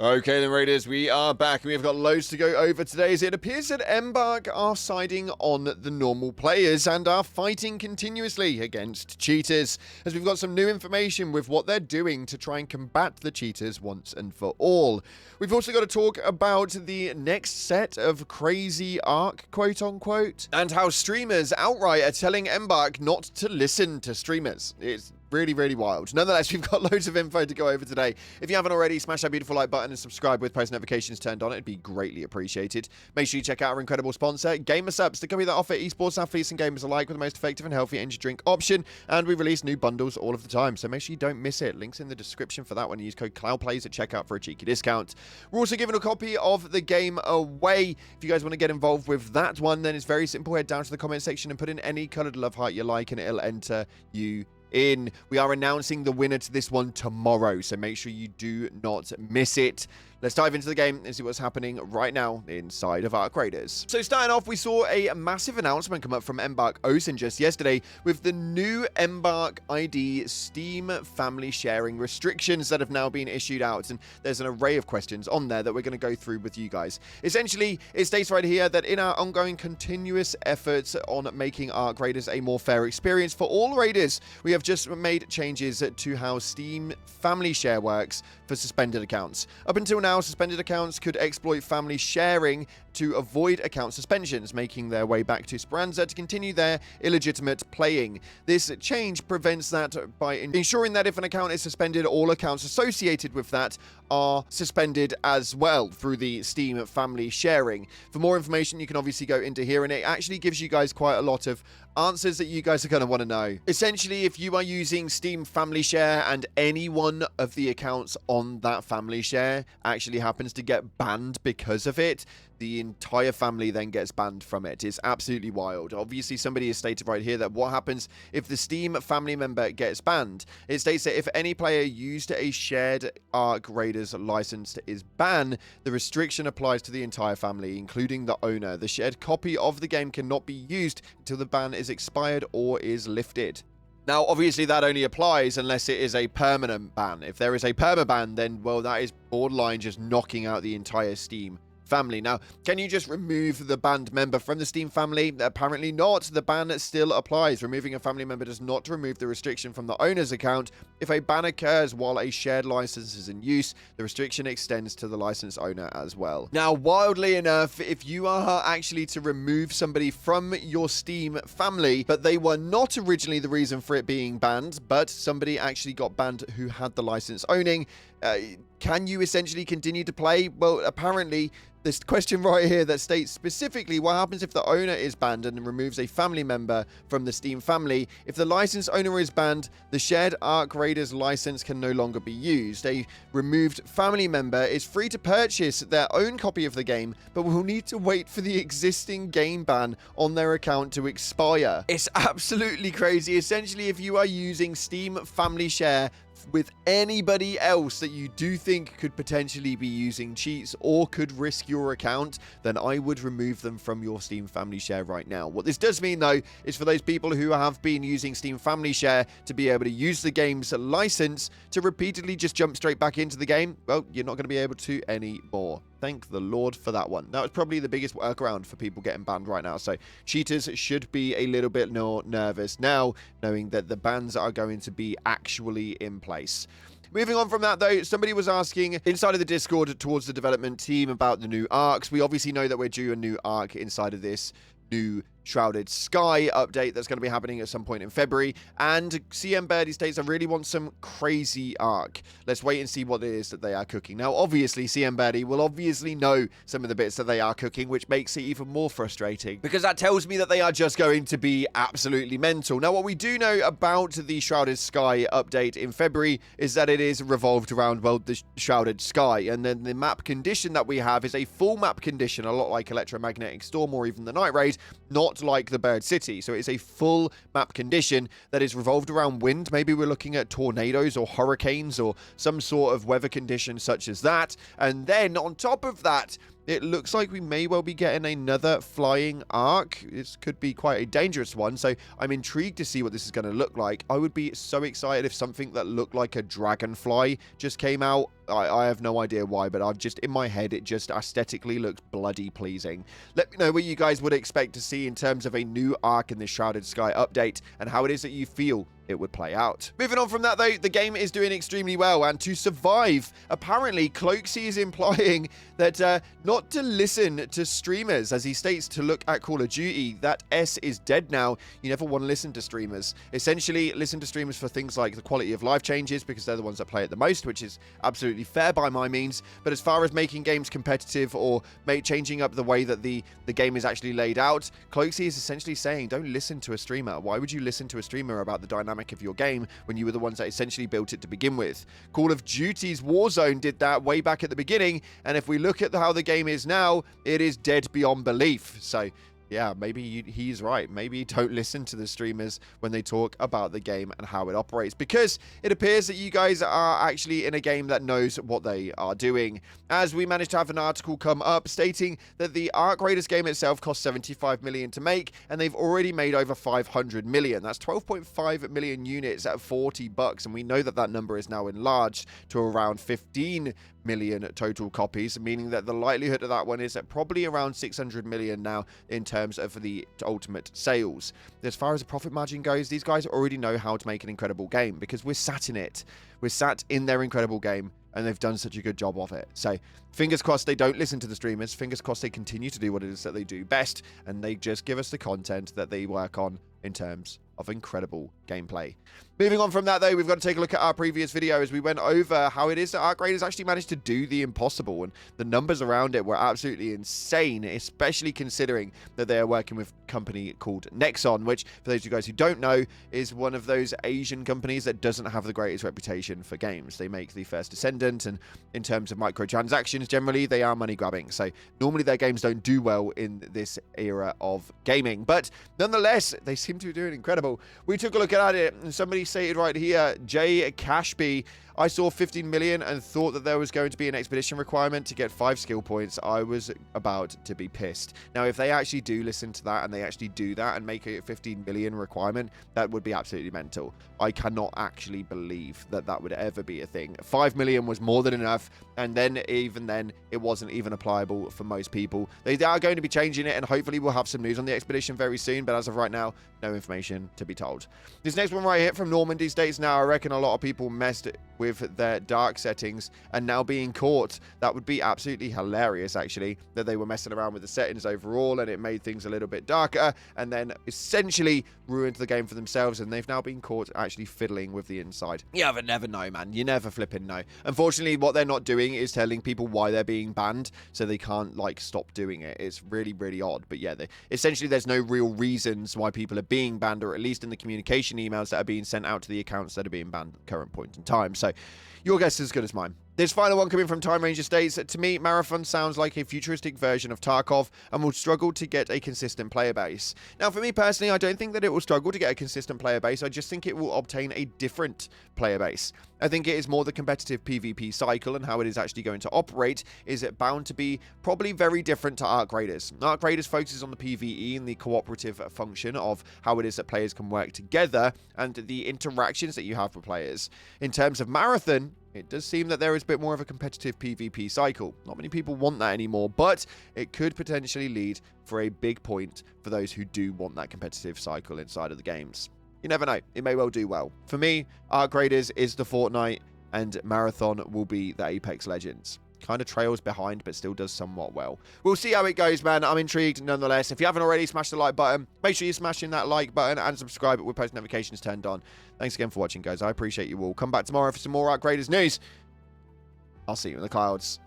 Okay then, Raiders, we are back. We've got loads to go over today, as it appears that Embark are siding on the normal players and are fighting continuously against cheaters, as we've got some new information with what they're doing to try and combat the cheaters once and for all. We've also got to talk about the next set of crazy arc, quote-unquote, and how streamers outright are telling Embark not to listen to streamers. It's really wild. Nonetheless, we've got loads of info to go over today. If you haven't already, smash that beautiful like button and subscribe with post notifications turned on. It'd be greatly appreciated. Make sure you check out our incredible sponsor, GamerSupps, the company that offer esports athletes and gamers alike with the most effective and healthy energy drink option. And we release new bundles all of the time, so make sure you don't miss it. Links in the description for that one. Use code CloudPlays at checkout for a cheeky discount. We're also giving a copy of the game away. If you guys want to get involved with that one, then it's very simple. Head down to the comment section and put in any coloured love heart you like, and it'll enter you in. We are announcing the winner to this one tomorrow, so make sure you do not miss it. Let's dive into the game and see what's happening right now inside of Arc Raiders. So starting off, we saw a massive announcement come up from Embark Ocean just yesterday with the new Embark ID Steam family sharing restrictions that have now been issued out, and there's an array of questions on there that we're going to go through with you guys. Essentially, it states right here that in our ongoing continuous efforts on making Arc Raiders a more fair experience for all Raiders, we have just made changes to how Steam family share works for suspended accounts. Up until now, suspended accounts could exploit family sharing to avoid account suspensions, making their way back to Speranza to continue their illegitimate playing. This change prevents that by ensuring that if an account is suspended, all accounts associated with that are suspended as well through the Steam family sharing. For more information, you can obviously go into here, and it actually gives you guys quite a lot of answers that you guys are going to want to know. Essentially, if you are using Steam family share and any one of the accounts on that family share actually happens to get banned because of it, the entire family then gets banned from it. It's absolutely wild. Obviously, somebody has stated right here that what happens if the Steam family member gets banned. It states that if any player used a shared Arc Raiders license is banned, the restriction applies to the entire family, including the owner. The shared copy of the game cannot be used until the ban is expired or is lifted. Now, obviously, that only applies unless it is a permanent ban. If there is a perma ban, then, well, that is borderline just knocking out the entire Steam family. Now, can you just remove the banned member from the Steam family? Apparently not. The ban still applies. Removing a family member does not remove the restriction from the owner's account. If a ban occurs while a shared license is in use, the restriction extends to the license owner as well. Now, wildly enough, if you are actually to remove somebody from your Steam family, but they were not originally the reason for it being banned, but somebody actually got banned who had the license owning, can you essentially continue to play? Well, apparently, this question right here that states specifically what happens if the owner is banned and removes a family member from the Steam family. If the license owner is banned, the shared Arc Raiders license can no longer be used. A removed family member is free to purchase their own copy of the game, but will need to wait for the existing game ban on their account to expire. It's absolutely crazy. Essentially, if you are using Steam family share with anybody else that you do think could potentially be using cheats or could risk your account, then I would remove them from your Steam family share right now. What this does mean, though, is for those people who have been using Steam family share to be able to use the game's license to repeatedly just jump straight back into the game, well, you're not going to be able to anymore. Thank the Lord for that one. That was probably the biggest workaround for people getting banned right now. So cheaters should be a little bit more nervous now, knowing that the bans are going to be actually in place. Moving on from that, though, somebody was asking inside of the Discord towards the development team about the new arcs. We obviously know that we're due a new arc inside of this new Shrouded Sky update that's going to be happening at some point in February. And CM Birdie states, I really want some crazy arc. Let's wait and see what it is that they are cooking. Now, obviously, CM Birdie will obviously know some of the bits that they are cooking, which makes it even more frustrating, because that tells me that they are just going to be absolutely mental. Now, what we do know about the Shrouded Sky update in February is that it is revolved around, well, the Shrouded Sky. And then the map condition that we have is a full map condition, a lot like Electromagnetic Storm or even the Night Raid, not like the Bird City. So it's a full map condition that is revolved around wind. Maybe we're looking at tornadoes or hurricanes or some sort of weather condition such as that. And then on top of that, it looks like we may well be getting another flying arc. This could be quite a dangerous one, so I'm intrigued to see what this is going to look like. I would be so excited if something that looked like a dragonfly just came out. I have no idea why, but I've just, in my head, it just aesthetically looks bloody pleasing. Let me know what you guys would expect to see in terms of a new arc in this Shrouded Sky update, and how it is that you feel it would play out. Moving on from that, though, the game is doing extremely well, and to survive, apparently, Cloaksy is implying that not to listen to streamers, as he states to look at Call of Duty. That S is dead now. You never want to listen to streamers. Essentially, listen to streamers for things like the quality of life changes, because they're the ones that play it the most, which is absolutely fair by my means. But as far as making games competitive or changing up the way that the game is actually laid out, Cloaksy is essentially saying, don't listen to a streamer. Why would you listen to a streamer about the dynamic of your game when you were the ones that essentially built it to begin with? Call of Duty's Warzone did that way back at the beginning, and if we look at how the game is now, it is dead beyond belief. So yeah, maybe he's right. Maybe don't listen to the streamers when they talk about the game and how it operates, because it appears that you guys are actually in a game that knows what they are doing. As we managed to have an article come up stating that the Arc Raiders game itself cost 75 million to make, and they've already made over 500 million. That's 12.5 million units at $40, and we know that that number is now enlarged to around 15 million total copies, meaning that the likelihood of that one is at probably around 600 million now in terms of the ultimate sales. As far as the profit margin goes, these guys already know how to make an incredible game, because we're sat in it. We're sat in their incredible game, and they've done such a good job of it. So fingers crossed they don't listen to the streamers. Fingers crossed they continue to do what it is that they do best, and they just give us the content that they work on in terms of incredible gameplay. Moving on from that, though, we've got to take a look at our previous video as we went over how it is that Arc Raiders actually managed to do the impossible, and the numbers around it were absolutely insane, especially considering that they are working with a company called Nexon, which, for those of you guys who don't know, is one of those Asian companies that doesn't have the greatest reputation for games. They make the First Descendant, and in terms of microtransactions, generally, they are money grabbing. So normally their games don't do well in this era of gaming, but nonetheless, they seem to be doing incredible. We took a look at it, and somebody stated right here, Jay Cashby, I saw 15 million and thought that there was going to be an expedition requirement to get 5 skill points. I was about to be pissed. Now, if they actually do listen to that and they actually do that and make a 15 million requirement, that would be absolutely mental. I cannot actually believe that that would ever be a thing. 5 million was more than enough, and then even then, it wasn't even applicable for most people. They are going to be changing it, and hopefully we'll have some news on the expedition very soon, but as of right now, no information to be told. This next one right here from Normandy states, now I reckon a lot of people messed with their dark settings and now being caught. That would be absolutely hilarious, actually, that they were messing around with the settings overall and it made things a little bit darker and then essentially ruined the game for themselves, and they've now been caught actually fiddling with the inside. You never know, man. You never flipping know. Unfortunately, what they're not doing is telling people why they're being banned, so they can't, like, stop doing it. It's really, really odd. But yeah, essentially there's no real reasons why people are being banned, or at least in the communication emails that are being sent out to the accounts that are being banned at the current point in time. So your guess is as good as mine. This final one coming from Time Ranger states, to me, Marathon sounds like a futuristic version of Tarkov and will struggle to get a consistent player base. Now, for me personally, I don't think that it will struggle to get a consistent player base. I just think it will obtain a different player base. I think it is more the competitive PvP cycle, and how it is actually going to operate is it bound to be probably very different to Arc Raiders. Arc Raiders focuses on the PvE and the cooperative function of how it is that players can work together and the interactions that you have with players. In terms of Marathon, it does seem that there is a bit more of a competitive PvP cycle. Not many people want that anymore, but it could potentially lead for a big point for those who do want that competitive cycle inside of the games. You never know. It may well do well. For me, Arc Raiders is the Fortnite, and Marathon will be the Apex Legends. Kind of trails behind, but still does somewhat well. We'll see how it goes, man. I'm intrigued nonetheless. If you haven't already, smash the like button. Make sure you're smashing that like button and subscribe with post notifications turned on. Thanks again for watching, guys. I appreciate you all. Come back tomorrow for some more Arc Raiders news. I'll see you in the clouds.